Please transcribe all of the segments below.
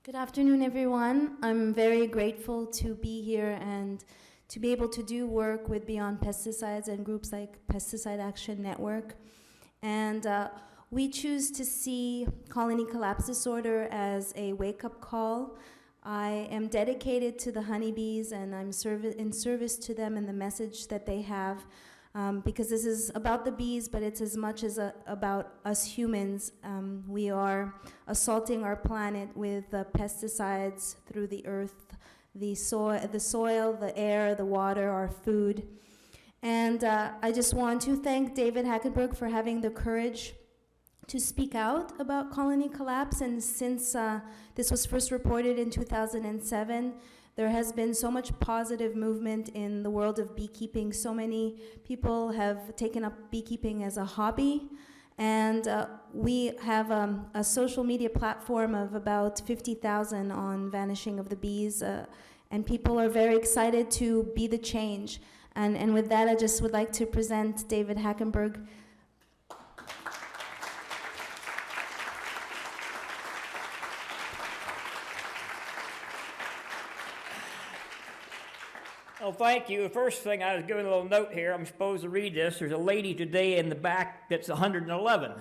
Good afternoon, everyone. I'm very grateful to be here and to be able to do work with Beyond Pesticides and groups like Pesticide Action Network. And we choose to see colony collapse disorder as a wake-up call. I am dedicated to the honeybees, and I'm in service to them and the message that they have, because this is about the bees, but it's as much as about us humans. We are assaulting our planet with pesticides through the earth, the soil, the air, the water, our food. And I just want to thank David Hackenberg for having the courage to speak out about colony collapse. And since this was first reported in 2007, there has been so much positive movement in the world of beekeeping. So many people have taken up beekeeping as a hobby. And we have a social media platform of about 50,000 on Vanishing of the Bees. And people are very excited to be the change. And with that, I just would like to present David Hackenberg. Well, thank you. The first thing, I was given a little note here. I'm supposed to read this. There's a lady today in the back that's 111.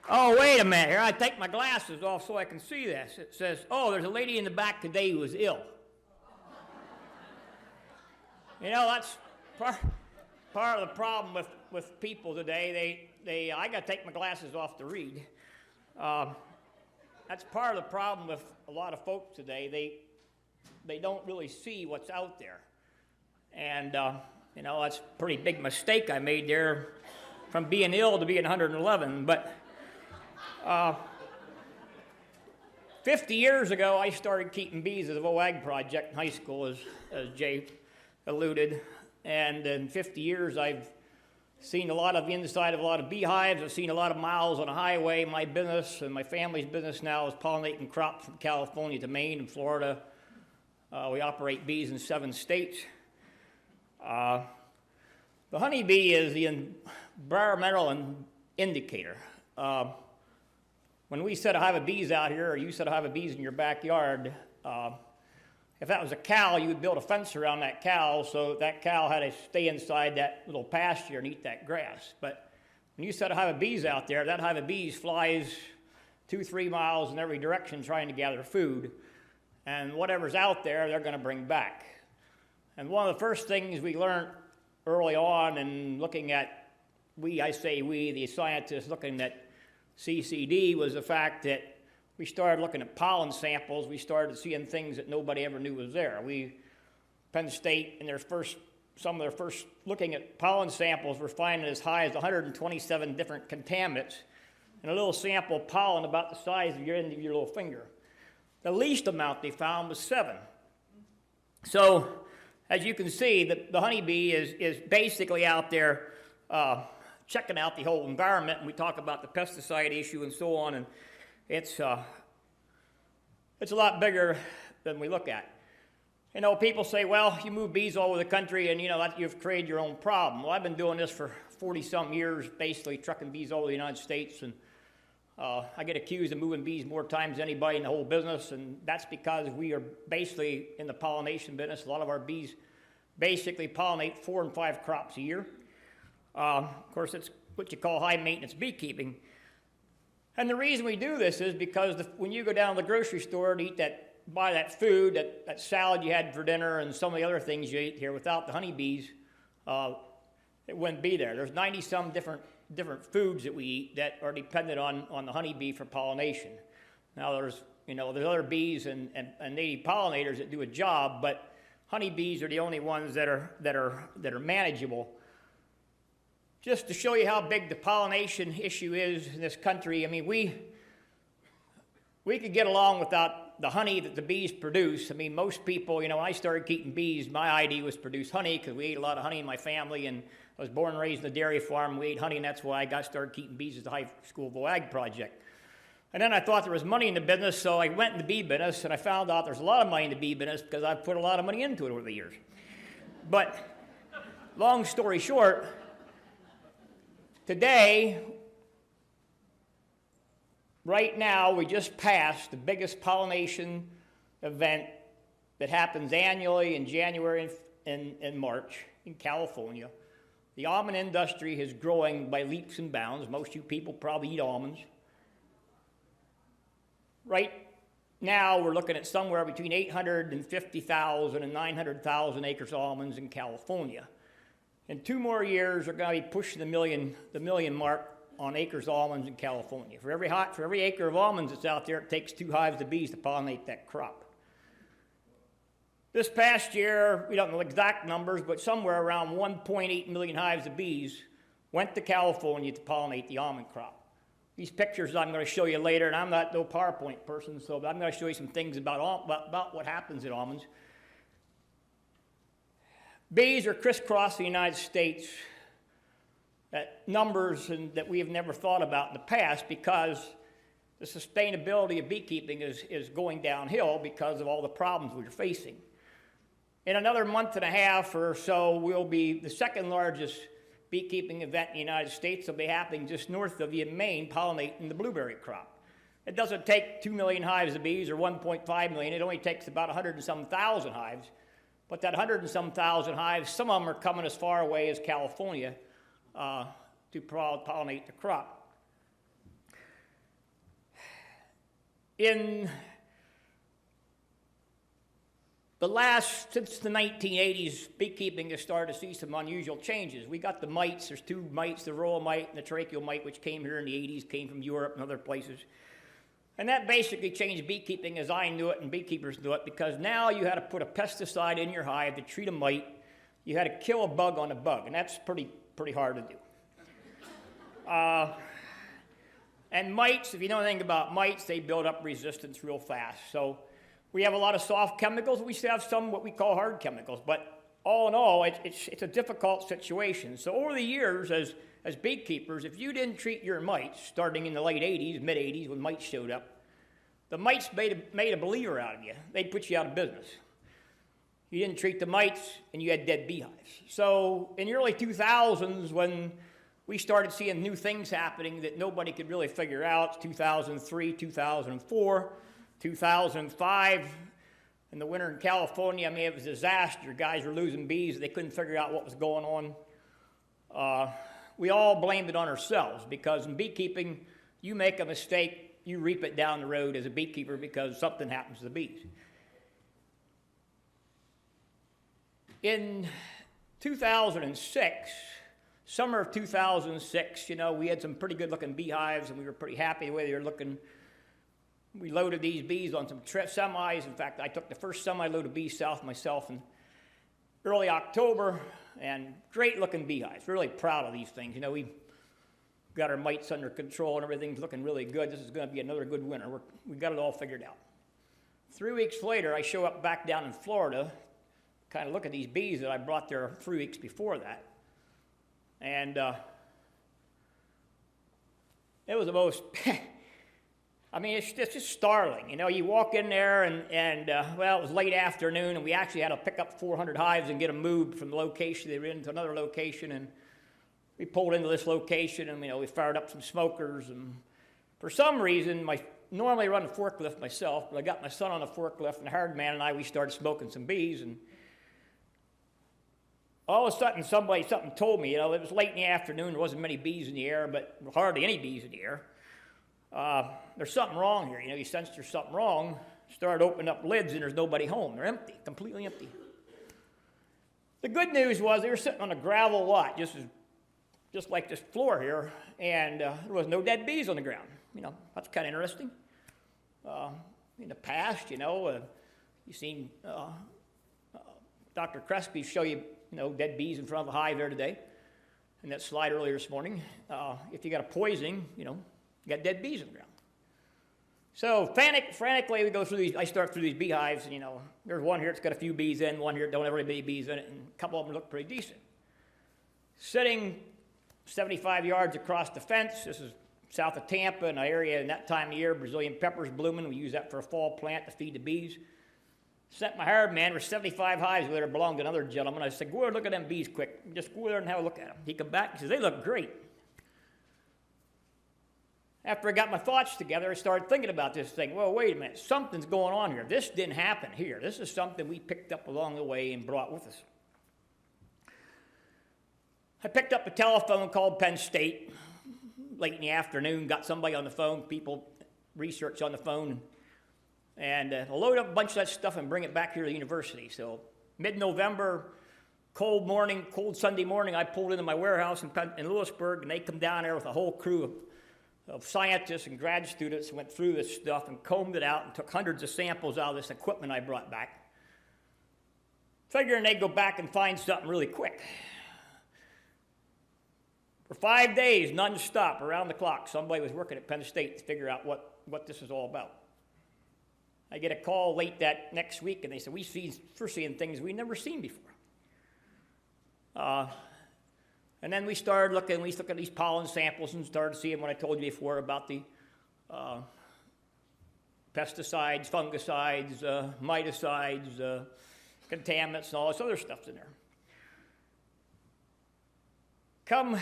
Oh, wait a minute here. I take my glasses off so I can see this. It says, oh, there's a lady in the back today who was ill. You know, that's part of the problem with people today. I got to take my glasses off to read. That's part of the problem with a lot of folks today. They don't really see what's out there. And, you know, that's a pretty big mistake I made there from being ill to being 111. But 50 years ago, I started keeping bees as a VOAG project in high school, as Jay alluded. And in 50 years, I've seen a lot of the inside of a lot of beehives. I've seen a lot of miles on a highway. My business and my family's business now is pollinating crops from California to Maine and Florida. We operate bees in 7 states. The honeybee is the environmental indicator. When we set a hive of bees out here, or you set a hive of bees in your backyard, if that was a cow, you would build a fence around that cow so that cow had to stay inside that little pasture and eat that grass. But when you set a hive of bees out there, that hive of bees flies 2-3 miles in every direction trying to gather food. And whatever's out there, they're going to bring back. And one of the first things we learned early on in looking at, I say we, the scientists looking at CCD, was the fact that we started looking at pollen samples. We started seeing things that nobody ever knew was there. Penn State, in some of their first looking at pollen samples, were finding as high as 127 different contaminants in a little sample of pollen about the size of your end of your little finger. The least amount they found was 7. So, as you can see, the honeybee is basically out there checking out the whole environment. And we talk about the pesticide issue and so on, and it's a lot bigger than we look at. You know, people say, well, you move bees all over the country and, you know, you've created your own problem. Well, I've been doing this for 40-some years, basically trucking bees all over the United States, and I get accused of moving bees more times than anybody in the whole business, and that's because we are basically in the pollination business. A lot of our bees basically pollinate 4 and 5 crops a year. Of course, it's what you call high-maintenance beekeeping. And the reason we do this is because when you go down to the grocery store and buy that food, that salad you had for dinner and some of the other things you eat here, without the honeybees, it wouldn't be there. There's 90-some different foods that we eat that are dependent on the honeybee for pollination. Now there's other bees and native pollinators that do a job, but honeybees are the only ones that are manageable. Just to show you how big the pollination issue is in this country, I mean, we could get along without the honey that the bees produce. I mean, most people, you know, when I started keeping bees, my idea was to produce honey because we ate a lot of honey in my family, and I was born and raised in a dairy farm. We ate honey, and that's why I started keeping bees as the high school VOAG project. And then I thought there was money in the business, so I went in the bee business, and I found out there's a lot of money in the bee business because I've put a lot of money into it over the years. But long story short, today, right now we just passed the biggest pollination event that happens annually in January and March in California. The almond industry is growing by leaps and bounds. Most of you people probably eat almonds. Right now, we're looking at somewhere between 850,000 and 900,000 acres of almonds in California. In 2 more years, we're going to be pushing the million mark on acres of almonds in California. For every acre of almonds that's out there, it takes 2 hives of bees to pollinate that crop. This past year, we don't know exact numbers, but somewhere around 1.8 million hives of bees went to California to pollinate the almond crop. These pictures I'm going to show you later, and I'm not no PowerPoint person, so I'm going to show you some things about what happens in almonds. Bees are crisscrossing the United States at numbers that we have never thought about in the past, because the sustainability of beekeeping is going downhill because of all the problems we're facing. In another month and a half or so, we'll be the 2nd largest beekeeping event in the United States. Will be happening just north of you in Maine, pollinating the blueberry crop. It doesn't take 2 million hives of bees or 1.5 million. It only takes about 100 and some thousand hives. But that 100 and some thousand hives, some of them are coming as far away as California to pollinate the crop. Since the 1980s, beekeeping has started to see some unusual changes. We got the mites. There's 2 mites, the royal mite and the tracheal mite, which came here in the 80s, came from Europe and other places. And that basically changed beekeeping as I knew it and beekeepers knew it, because now you had to put a pesticide in your hive to treat a mite. You had to kill a bug on a bug, and that's pretty hard to do. And mites, if you know anything about mites, they build up resistance real fast. So we have a lot of soft chemicals. We still have some what we call hard chemicals. But all in all, it's a difficult situation. So over the years, as beekeepers, if you didn't treat your mites, starting in the late 80s, mid-80s, when mites showed up, the mites made a believer out of you. They'd put you out of business. You didn't treat the mites, and you had dead beehives. So in the early 2000s, when we started seeing new things happening that nobody could really figure out, 2003, 2004, 2005, in the winter in California, I mean, it was a disaster. Guys were losing bees. They couldn't figure out what was going on. We all blamed it on ourselves, because in beekeeping, you make a mistake, you reap it down the road as a beekeeper because something happens to the bees. In 2006, summer of 2006, we had some pretty good-looking beehives, and we were pretty happy the way they were looking. We loaded these bees on some semis. In fact, I took the first semi-load of bees south myself in early October, and great-looking beehives. Really proud of these things. We've got our mites under control, and everything's looking really good. This is going to be another good winter. We got it all figured out. 3 weeks later, I show up back down in Florida, kind of look at these bees that I brought there 3 weeks before that, and it was the most... I mean, it's just startling. You walk in there, and well, it was late afternoon, and we actually had to pick up 400 hives and get them moved from the location they were in to another location, and we pulled into this location, and we fired up some smokers, and for some reason, normally I run a forklift myself, but I got my son on the forklift, and the hired man and we started smoking some bees, and all of a sudden, something told me, it was late in the afternoon, there wasn't many bees in the air, but hardly any bees in the air. There's something wrong here. You sense there's something wrong, start opening up lids, and there's nobody home. They're empty, completely empty. The good news was they were sitting on a gravel lot, just like this floor here, and there was no dead bees on the ground. That's kind of interesting. In the past, you've seen Dr. Crespi show you, dead bees in front of a hive there today, in that slide earlier this morning. If you got a poisoning, you got dead bees in the ground. So frantically, we go through these. I start through these beehives, and there's one here that's got a few bees in, one here that don't have any bees in it, and a couple of them look pretty decent. Sitting 75 yards across the fence, this is south of Tampa, in an area in that time of year, Brazilian peppers blooming. We use that for a fall plant to feed the bees. Sent my hired man, there's 75 hives there that belonged to another gentleman. I said, go over and look at them bees quick. Just go over there and have a look at them. He come back and says, they look great. After I got my thoughts together, I started thinking about this thing. Well, wait a minute, something's going on here. This didn't happen here. This is something we picked up along the way and brought with us. I picked up a telephone, called Penn State late in the afternoon, got somebody on the phone, people research on the phone, and load up a bunch of that stuff and bring it back here to the university. So mid-November, cold morning, cold Sunday morning, I pulled into my warehouse in Lewisburg, and they come down there with a whole crew of scientists and grad students and went through this stuff and combed it out and took hundreds of samples out of this equipment I brought back, figuring they'd go back and find something really quick. For 5 days, non-stop, around the clock, somebody was working at Penn State to figure out what this is all about. I get a call late that next week, and they said, we're seeing things we've never seen before. And then we started looking, we looked at these pollen samples and started seeing what I told you before about the pesticides, fungicides, miticides, contaminants, and all this other stuff's in there. Come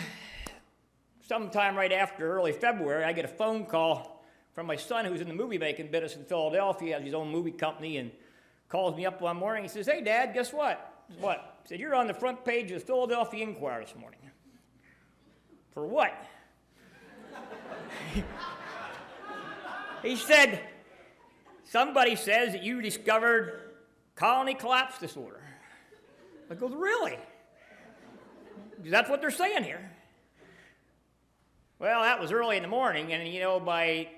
sometime right after early February, I get a phone call from my son who's in the movie making business in Philadelphia. He has his own movie company and calls me up one morning. He says, hey, Dad, guess what? What? He said, you're on the front page of the Philadelphia Inquirer this morning. For what? He said, somebody says that you discovered colony collapse disorder. I go, really? That's what they're saying here. Well, that was early in the morning, and by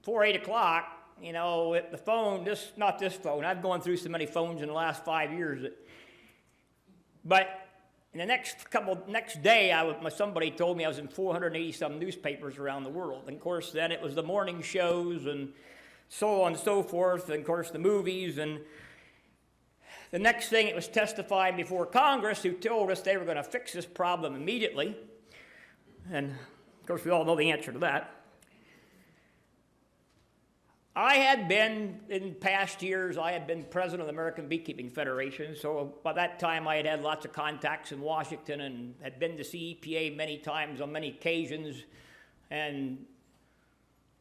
8 o'clock, the phone, not this phone, I've gone through so many phones in the last 5 years. But in the next day, somebody told me I was in 480-some newspapers around the world. And of course, then it was the morning shows and so on and so forth, and of course the movies. And the next thing, it was testifying before Congress, who told us they were going to fix this problem immediately. And of course, we all know the answer to that. In past years, I had been president of the American Beekeeping Federation, so by that time I had had lots of contacts in Washington and had been to see EPA many times on many occasions. And,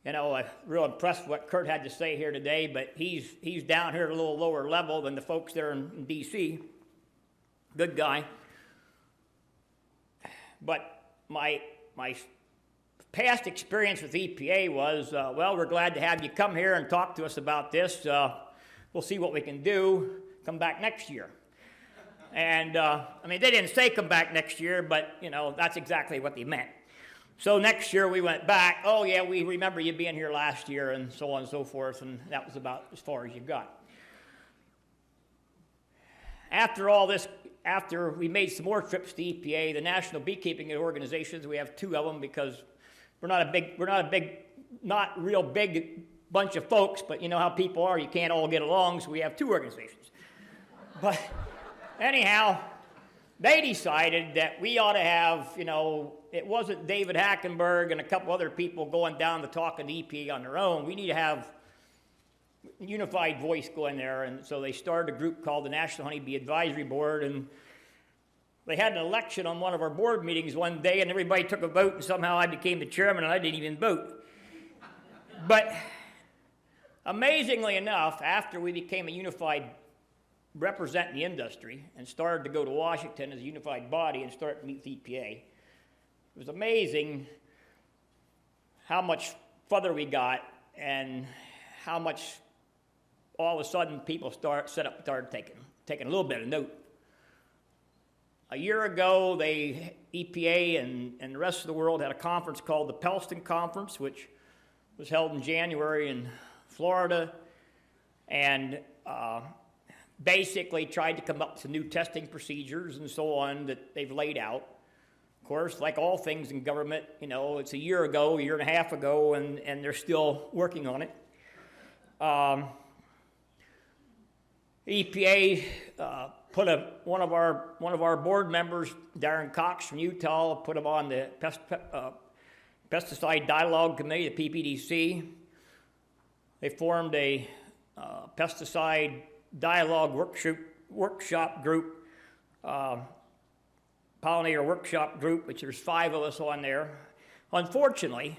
I'm real impressed with what Kurt had to say here today, but he's down here at a little lower level than the folks there in D.C. Good guy. But my past experience with EPA was, we're glad to have you come here and talk to us about this. We'll see what we can do. Come back next year. And, they didn't say come back next year, but, that's exactly what they meant. So next year we went back. Oh, yeah, we remember you being here last year, and so on and so forth, and that was about as far as you got. After all this, after we made some more trips to EPA, the National Beekeeping Organizations, we have two of them because we're not real big bunch of folks, but you know how people are, you can't all get along, so we have two organizations. But anyhow, they decided that we ought to have, it wasn't David Hackenberg and a couple other people going down to talk to the EPA on their own. We need to have a unified voice go in there, and so they started a group called the National Honeybee Advisory Board, and they had an election on one of our board meetings one day, and everybody took a vote, and somehow I became the chairman, and I didn't even vote. But amazingly enough, after we became a unified representing the industry and started to go to Washington as a unified body and start to meet the EPA, it was amazing how much further we got and how much all of a sudden people started taking a little bit of note. A year ago, EPA and the rest of the world had a conference called the Pellston Conference, which was held in January in Florida, and basically tried to come up with some new testing procedures and so on that they've laid out. Of course, like all things in government, it's a year ago, a year and a half ago, and they're still working on it. EPA put one of our board members, Darren Cox from Utah, put him on the Pesticide Dialogue Committee, the PPDC. They formed a pesticide dialogue workshop group, pollinator workshop group, which there's 5 of us on there. Unfortunately,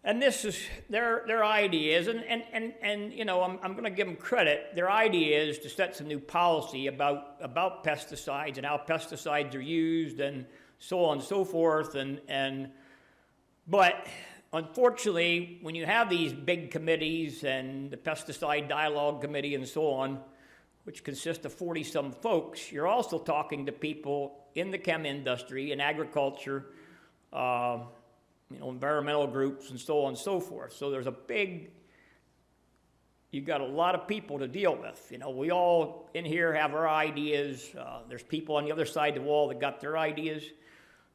And this is their ideas, and you know, I'm going to give them credit. Their idea is to set some new policy about pesticides and how pesticides are used and so on and so forth. But unfortunately, when you have these big committees and the Pesticide Dialogue Committee and so on, which consists of 40-some folks, you're also talking to people in the chem industry, in agriculture, you know, environmental groups and so on and so forth. So there's you've got a lot of people to deal with. You know, we all in here have our ideas. There's people on the other side of the wall that got their ideas.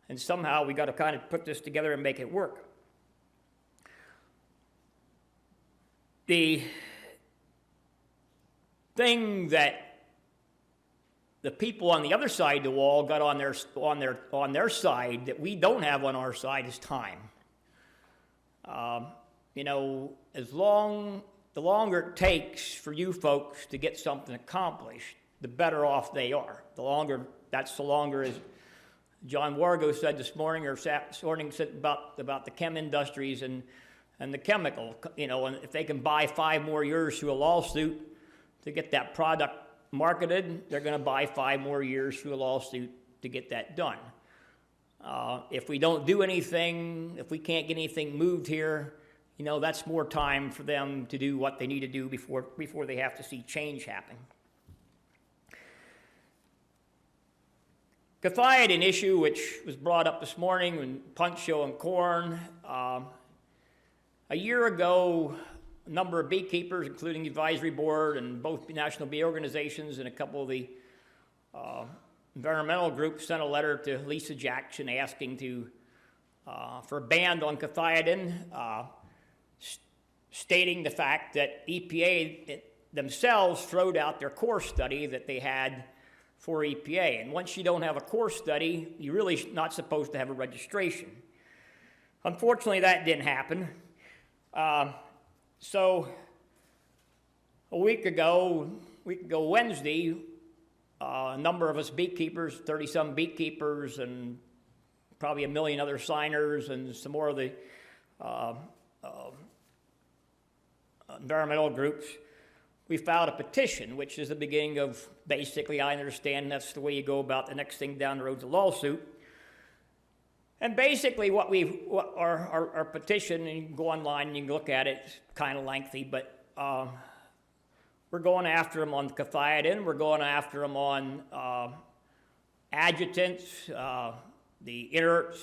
And somehow we got to kind of put this together and make it work. The thing that the people on the other side of the wall got on their side that we don't have on our side is time. You know, the longer it takes for you folks to get something accomplished, the better off they are. The longer, as John Wargo said this morning, or this morning said about the chem industries and the chemical, you know, and if they can buy 5 more years through a lawsuit to get that product marketed, they're going to buy 5 more years through a lawsuit to get that done. If we don't do anything, if we can't get anything moved here, you know, that's more time for them to do what they need to do before they have to see change happen. Gothiadin issue, which was brought up this morning in punch show and corn. A year ago, a number of beekeepers, including the advisory board and both national bee organizations and a couple of the environmental groups, sent a letter to Lisa Jackson asking for a ban on Gothiadin, stating the fact that EPA themselves throwed out their core study that they had for EPA. And once you don't have a core study, you're really not supposed to have a registration. Unfortunately, that didn't happen. So a week ago Wednesday, a number of us beekeepers, 30-some beekeepers, and probably 1 million other signers, and some more of the environmental groups, we filed a petition, which is the beginning of, basically, I understand that's the way you go about the next thing down the road, is a lawsuit. And basically our petition, and you can go online and you can look at it, it's kind of lengthy, but we're going after them on Gothiadin, we're going after them on adjutants, the inerts,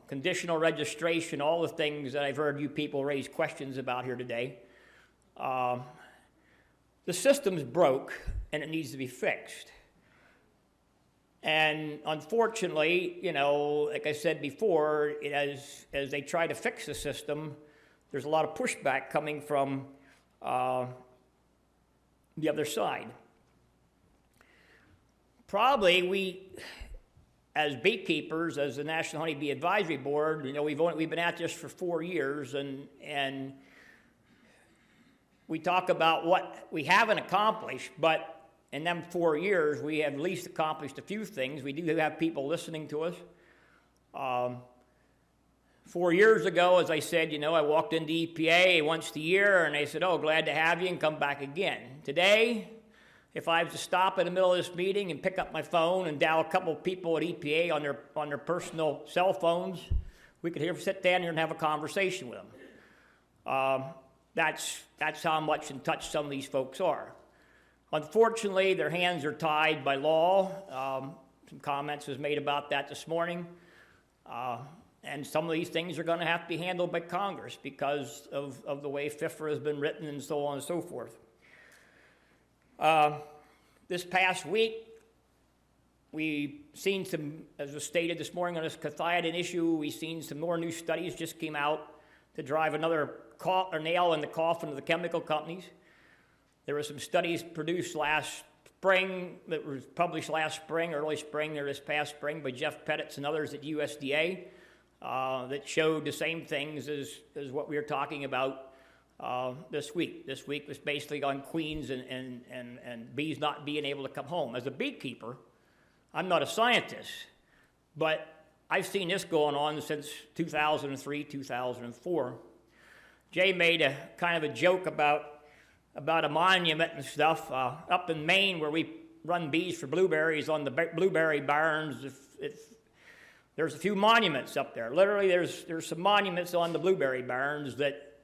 conditional registration, all the things that I've heard you people raise questions about here today. The system's broke and it needs to be fixed. And unfortunately, you know, like I said before, as they try to fix the system, there's a lot of pushback coming from the other side. Probably we, as beekeepers, as the National Honeybee Advisory Board, you know, we've been at this for 4 years, and we talk about what we haven't accomplished, but in them 4 years, we have at least accomplished a few things. We do have people listening to us. 4 years ago, as I said, you know, I walked into EPA once a year, and they said, oh, glad to have you, and come back again. Today, if I was to stop in the middle of this meeting and pick up my phone and dial a couple of people at EPA on their personal cell phones, we could sit down here and have a conversation with them. That's how much in touch some of these folks are. Unfortunately, their hands are tied by law. Some comments was made about that this morning. And some of these things are going to have to be handled by Congress because of the way FIFRA has been written and so on and so forth. This past week, we've seen some, as was stated this morning on this Gothiadin issue, we've seen some more new studies just came out to drive another nail in the coffin of the chemical companies. There were some studies produced last spring, that was published last spring, early spring, or this past spring, by Jeff Pettitz and others at USDA that showed the same things as what we were talking about this week. This week was basically on queens and bees not being able to come home. As a beekeeper, I'm not a scientist, but I've seen this going on since 2003, 2004. Jay made a kind of a joke about a monument and stuff up in Maine where we run bees for blueberries on the blueberry barns. There's a few monuments up there. Literally, there's some monuments on the blueberry barns that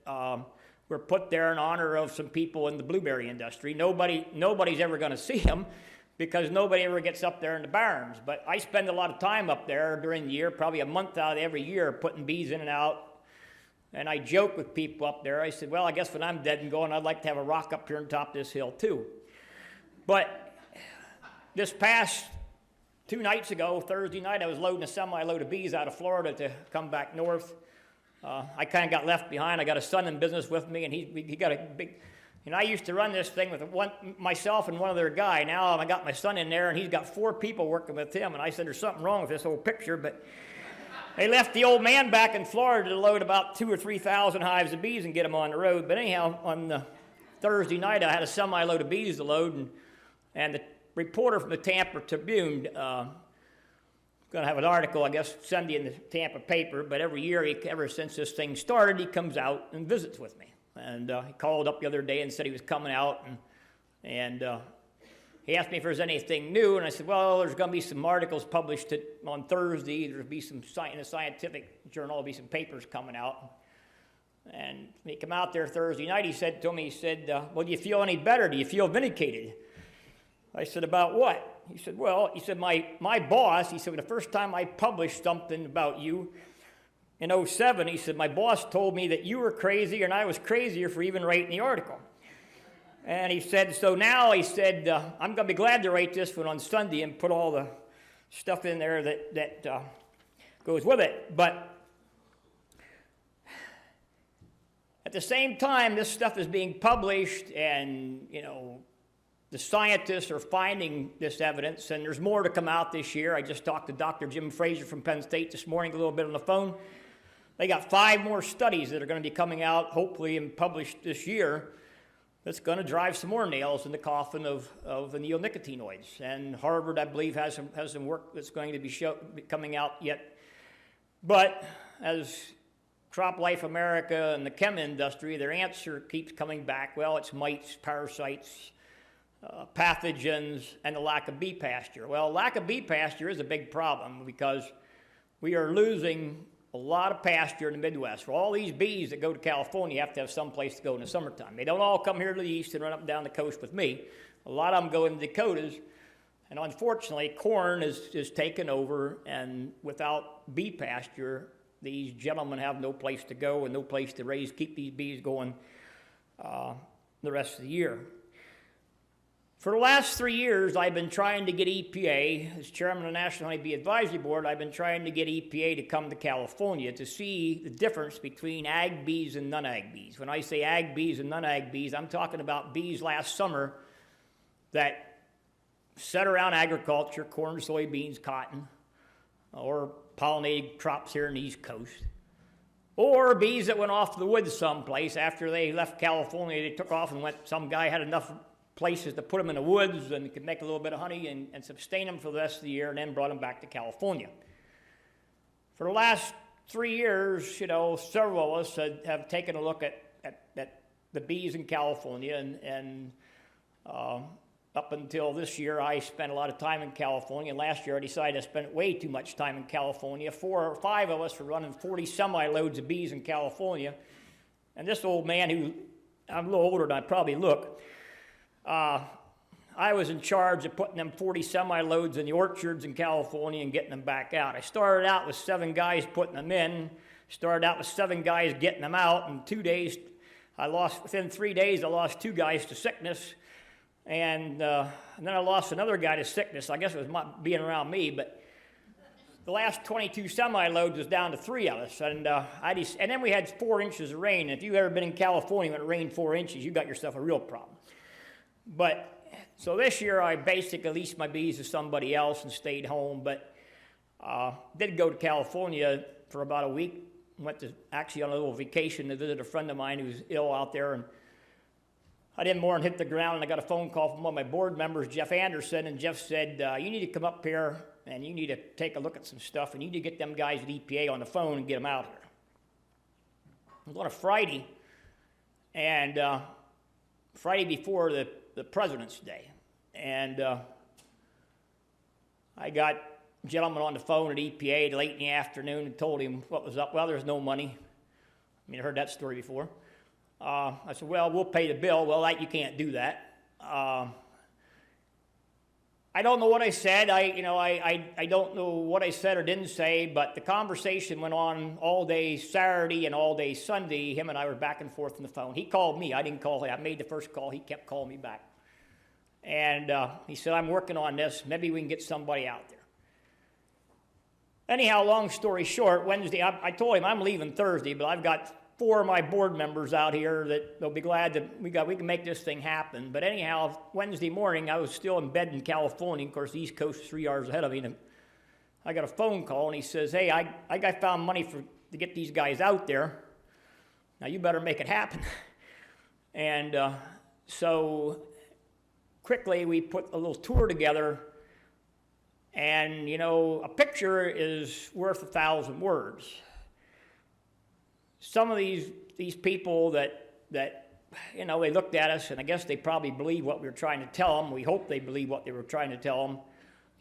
were put there in honor of some people in the blueberry industry. Nobody's ever going to see them because nobody ever gets up there in the barns. But I spend a lot of time up there during the year, probably a month out of every year, putting bees in and out. And I joke with people up there. I said, well, I guess when I'm dead and gone, I'd like to have a rock up here on top of this hill too. But this past 2 nights ago, Thursday night, I was loading a semi-load of bees out of Florida to come back north. I kind of got left behind. I got a son in business with me, and he got a big... And I used to run this thing with myself and one other guy. Now I got my son in there, and he's got 4 people working with him. And I said, there's something wrong with this whole picture, but they left the old man back in Florida to load about 2,000 or 3,000 hives of bees and get them on the road. But anyhow, on Thursday night, I had a semi-load of bees to load, and the reporter from the Tampa Tribune going to have an article, I guess, Sunday in the Tampa paper, but every year, ever since this thing started, he comes out and visits with me. And he called up the other day and said he was coming out, and he asked me if there's anything new, and I said, well, there's going to be some articles published on Thursday. There'll be some, in a scientific journal, there'll be some papers coming out. And when he came out there Thursday night, he said to me, well, do you feel any better? Do you feel vindicated? I said, about what? He said, well, my boss, he said, the first time I published something about you in 2007, he said, my boss told me that you were crazy and I was crazier for even writing the article. And he said, so now, he said, I'm going to be glad to write this one on Sunday and put all the stuff in there that goes with it. But at the same time, this stuff is being published and, the scientists are finding this evidence, and there's more to come out this year. I just talked to Dr. Jim Fraser from Penn State this morning a little bit on the phone. They got 5 more studies that are going to be coming out, hopefully, and published this year that's going to drive some more nails in the coffin of the neonicotinoids. And Harvard, I believe, has some work that's going to be coming out yet. But as Crop Life America and the chem industry, their answer keeps coming back. Well, it's mites, parasites, pathogens, and the lack of bee pasture. Well, lack of bee pasture is a big problem because we are losing a lot of pasture in the Midwest. For all these bees that go to California, you have to have some place to go in the summertime. They don't all come here to the east and run up and down the coast with me. A lot of them go in the Dakotas, and unfortunately, corn is taken over, and without bee pasture, these gentlemen have no place to go and no place to keep these bees going the rest of the year. For the last 3 years, I've been trying to get EPA, as chairman of the National Honeybee Advisory Board, I've been trying to get EPA to come to California to see the difference between ag bees and non-ag bees. When I say ag bees and non-ag bees, I'm talking about bees last summer that set around agriculture, corn, soybeans, cotton, or pollinated crops here on the East Coast. Or bees that went off to the woods someplace after they left California. They took off and went, some guy had enough places to put them in the woods and could make a little bit of honey and sustain them for the rest of the year, and then brought them back to California. For the last 3 years, several of us have taken a look at the bees in California, and up until this year, I spent a lot of time in California. And last year, I decided I spent way too much time in California. 4 or 5 of us were running 40 semi-loads of bees in California. And this old man, who I'm a little older than I probably look, I was in charge of putting them 40 semi-loads in the orchards in California and getting them back out. I started out with 7 guys putting them in, started out with 7 guys getting them out. In 2 days, within 3 days, I lost 2 guys to sickness. And then I lost another guy to sickness. I guess it was being around me, but the last 22 semi-loads was down to 3 of us. And then we had 4 inches of rain. If you've ever been in California when it rained 4 inches, you got yourself a real problem. But so this year I basically leased my bees to somebody else and stayed home, but did go to California for about a week. Went actually on a little vacation to visit a friend of mine who's ill out there, and I didn't more than hit the ground, and I got a phone call from one of my board members, Jeff Anderson, and Jeff said, you need to come up here and you need to take a look at some stuff, and you need to get them guys at EPA on the phone and get them out here. It was on a Friday, and Friday before the President's Day, and I got a gentleman on the phone at EPA late in the afternoon and told him what was up. Well, there's no money. I mean, I heard that story before. I said, well, we'll pay the bill. Well, you can't do that. I don't know what I said. I don't know what I said or didn't say, but the conversation went on all day Saturday and all day Sunday. Him and I were back and forth on the phone. He called me. I didn't call him. I made the first call. He kept calling me back. And he said, I'm working on this. Maybe we can get somebody out there. Anyhow, long story short, Wednesday, I told him I'm leaving Thursday, but I've got 4 of my board members out here that they'll be glad that we can make this thing happen. But anyhow, Wednesday morning, I was still in bed in California. Of course, the East Coast is 3 hours ahead of me. And I got a phone call, and he says, hey, I found money to get these guys out there. Now, you better make it happen. And so quickly, we put a little tour together. And, a picture is worth 1,000 words. Some of these people that they looked at us, and I guess they probably believed what we were trying to tell them. We hope they believed what they were trying to tell them.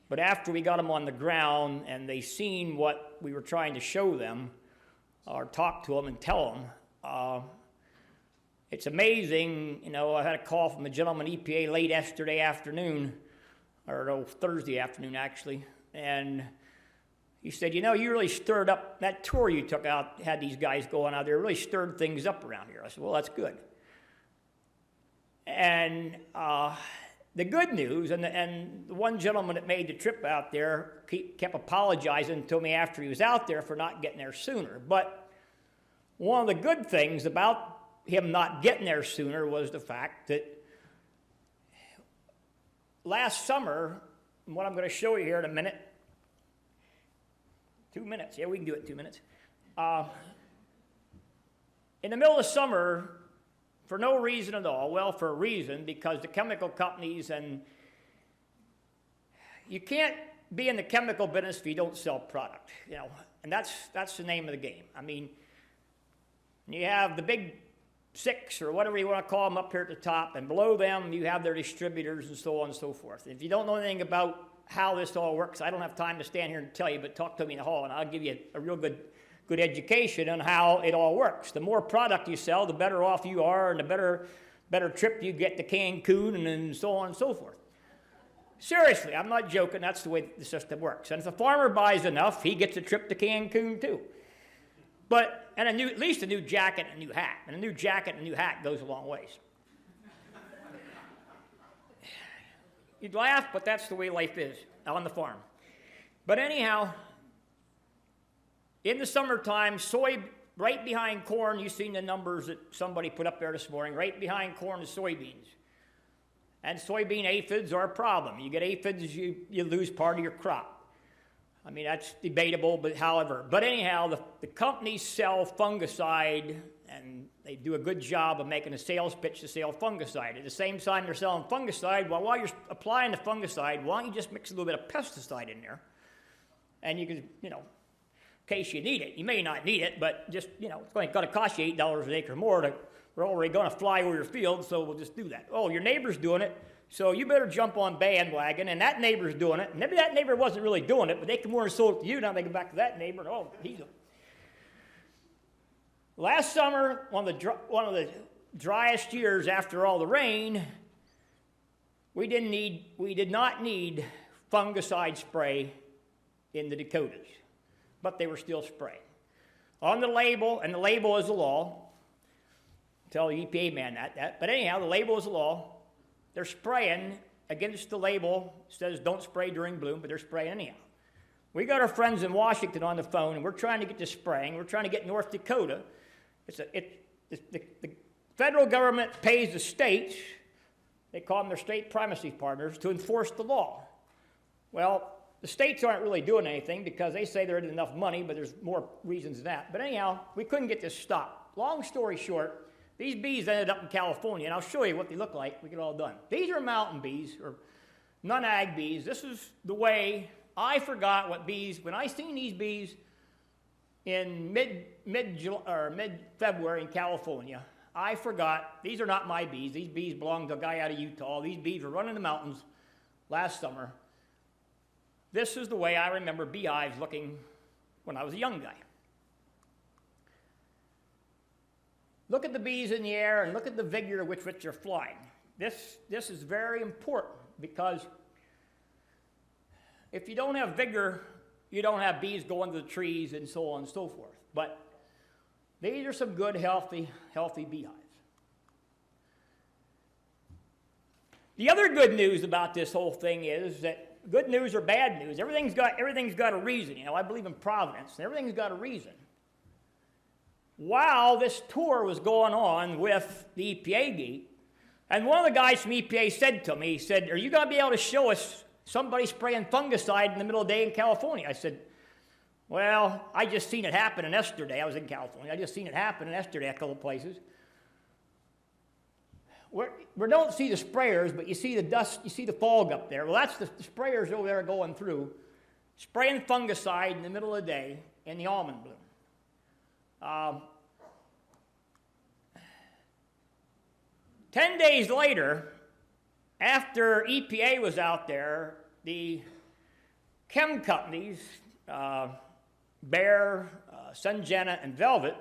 But after we got them on the ground and they seen what we were trying to show them or talk to them and tell them, it's amazing. I had a call from a gentleman at EPA late yesterday afternoon, or no, Thursday afternoon actually, and he said, you really stirred up, that tour you took out, had these guys going out there, really stirred things up around here. I said, well, that's good. And the good news, and the one gentleman that made the trip out there kept apologizing to me after he was out there for not getting there sooner. But one of the good things about him not getting there sooner was the fact that last summer, and what I'm going to show you here in a minute, 2 minutes. Yeah, we can do it in 2 minutes. In the middle of summer, for no reason at all, well, for a reason, because the chemical companies, and you can't be in the chemical business if you don't sell product, and that's the name of the game. I mean, you have the big 6 or whatever you want to call them up here at the top, and below them you have their distributors and so on and so forth. And if you don't know anything about how this all works, I don't have time to stand here and tell you, but talk to me in the hall and I'll give you a real good education on how it all works. The more product you sell, the better off you are, and the better trip you get to Cancun and so on and so forth. Seriously, I'm not joking. That's the way the system works. And if the farmer buys enough, he gets a trip to Cancun too. But, and at least a new jacket and a new hat. And a new jacket and a new hat goes a long ways. You'd laugh, but that's the way life is on the farm. But anyhow, in the summertime, soy, right behind corn, you've seen the numbers that somebody put up there this morning, right behind corn is soybeans. And soybean aphids are a problem. You get aphids, you lose part of your crop. I mean, that's debatable, but however. But anyhow, the companies sell fungicide, and they do a good job of making a sales pitch to sell fungicide. At the same time they're selling fungicide, well, while you're applying the fungicide, why don't you just mix a little bit of pesticide in there? And you can, in case you need it. You may not need it, but just, it's going to cost you $8 an acre more. We're already going to fly over your field, so we'll just do that. Oh, your neighbor's doing it, so you better jump on bandwagon, and that neighbor's doing it. Maybe that neighbor wasn't really doing it, but they come over and sold it to you. Now they go back to that neighbor, and oh, he's a... Last summer, one of the driest years after all the rain, we did not need fungicide spray in the Dakotas, but they were still spraying. On the label, and the label is the law, tell the EPA man that, but anyhow, the label is the law. They're spraying against the label, says don't spray during bloom, but they're spraying anyhow. We got our friends in Washington on the phone, and we're trying to get this spraying. We're trying to get North Dakota. The federal government pays the states, they call them their state primacy partners, to enforce the law. Well, the states aren't really doing anything because they say there isn't enough money, but there's more reasons than that. But anyhow, we couldn't get this stopped. Long story short, these bees ended up in California, and I'll show you what they look like. We get it all done. These are mountain bees, or non-ag bees. This is the way I forgot what bees, when I seen these bees in mid-February in California, I forgot, these are not my bees. These bees belong to a guy out of Utah. These bees were running the mountains last summer. This is the way I remember beehives looking when I was a young guy. Look at the bees in the air and look at the vigor with which they're flying. This is very important because if you don't have vigor, you don't have bees going to the trees and so on and so forth. But these are some good, healthy beehives. The other good news about this whole thing is that good news or bad news, everything's got a reason. You know, I believe in providence, and everything's got a reason. While this tour was going on with the EPA gate, and one of the guys from EPA said to me, he said, "Are you going to be able to show us somebody spraying fungicide in the middle of the day in California?" I said, "Well, I just seen it happen yesterday. I was in California. I just seen it happen yesterday a couple of places. We don't see the sprayers, but you see the dust, you see the fog up there. Well, that's the sprayers over there going through, spraying fungicide in the middle of the day in the almond bloom. 10 days later, after EPA was out there, the chem companies, Bayer, Syngenta, and Velvet,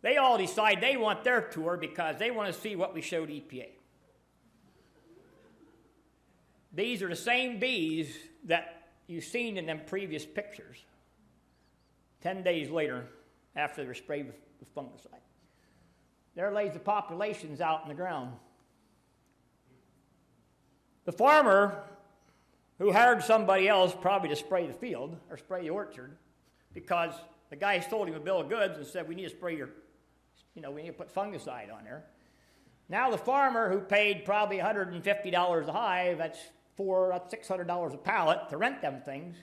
they all decide they want their tour because they want to see what we showed EPA. These are the same bees that you've seen in them previous pictures 10 days later after they were sprayed with fungicide. There lays the populations out in the ground. The farmer who hired somebody else probably to spray the field or spray the orchard because the guy sold him a bill of goods and said, "We need to spray your, we need to put fungicide on there." Now the farmer who paid probably $150 a hive, that's $600 a pallet to rent them things,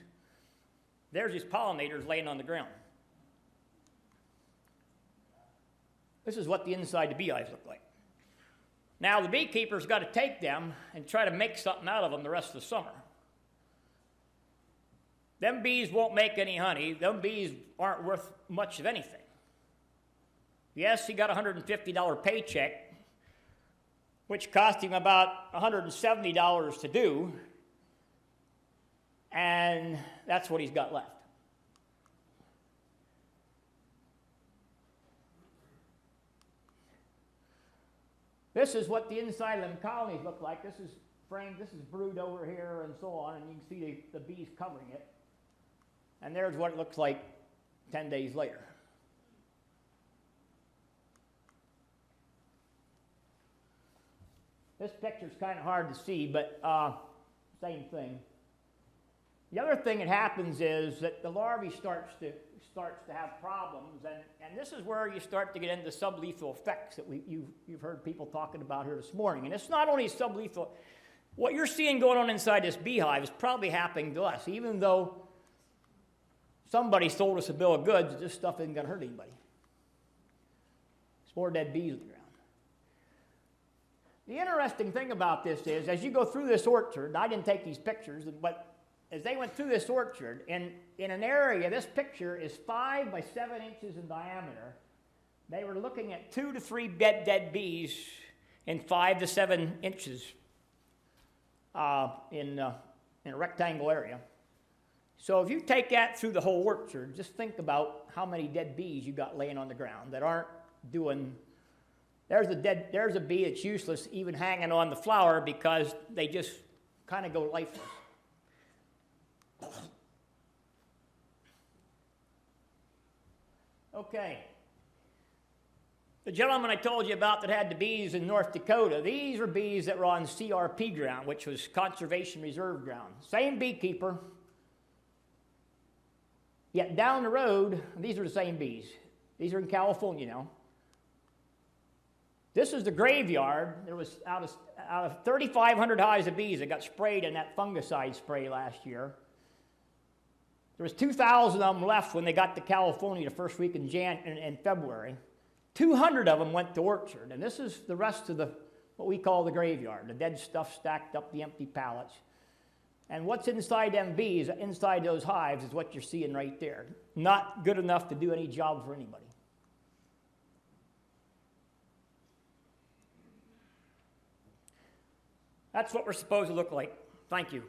there's these pollinators laying on the ground. This is what the inside of the beehives look like. Now the beekeeper's got to take them and try to make something out of them the rest of the summer. Them bees won't make any honey. Them bees aren't worth much of anything. Yes, he got a $150 paycheck, which cost him about $170 to do, and that's what he's got left. This is what the inside of them colonies look like. This is framed, this is brood over here and so on, and you can see the bees covering it. And there's what it looks like 10 days later. This picture's kind of hard to see, but same thing. The other thing that happens is that the larvae starts to have problems, and this is where you start to get into sublethal effects that you've heard people talking about here this morning. And it's not only sublethal. What you're seeing going on inside this beehive is probably happening to us, even though somebody sold us a bill of goods, this stuff isn't going to hurt anybody. It's more dead bees on the ground. The interesting thing about this is, as you go through this orchard, I didn't take these pictures, but as they went through this orchard, in an area, this picture is 5 by 7 inches in diameter. They were looking at 2 to 3 dead bees in 5 to 7 inches in a rectangle area. So if you take that through the whole orchard, just think about how many dead bees you got laying on the ground that aren't doing. There's a bee that's useless even hanging on the flower because they just kind of go lifeless. Okay. The gentleman I told you about that had the bees in North Dakota, these were bees that were on CRP ground, which was Conservation Reserve ground. Same beekeeper. Yet down the road, these are the same bees. These are in California now. This is the graveyard. There was out of 3,500 hives of bees that got sprayed in that fungicide spray last year. There was 2,000 of them left when they got to California the first week in February. 200 of them went to orchard, and this is the rest of what we call the graveyard, the dead stuff stacked up, the empty pallets. And what's inside them bees, inside those hives, is what you're seeing right there. Not good enough to do any job for anybody. That's what we're supposed to look like. Thank you.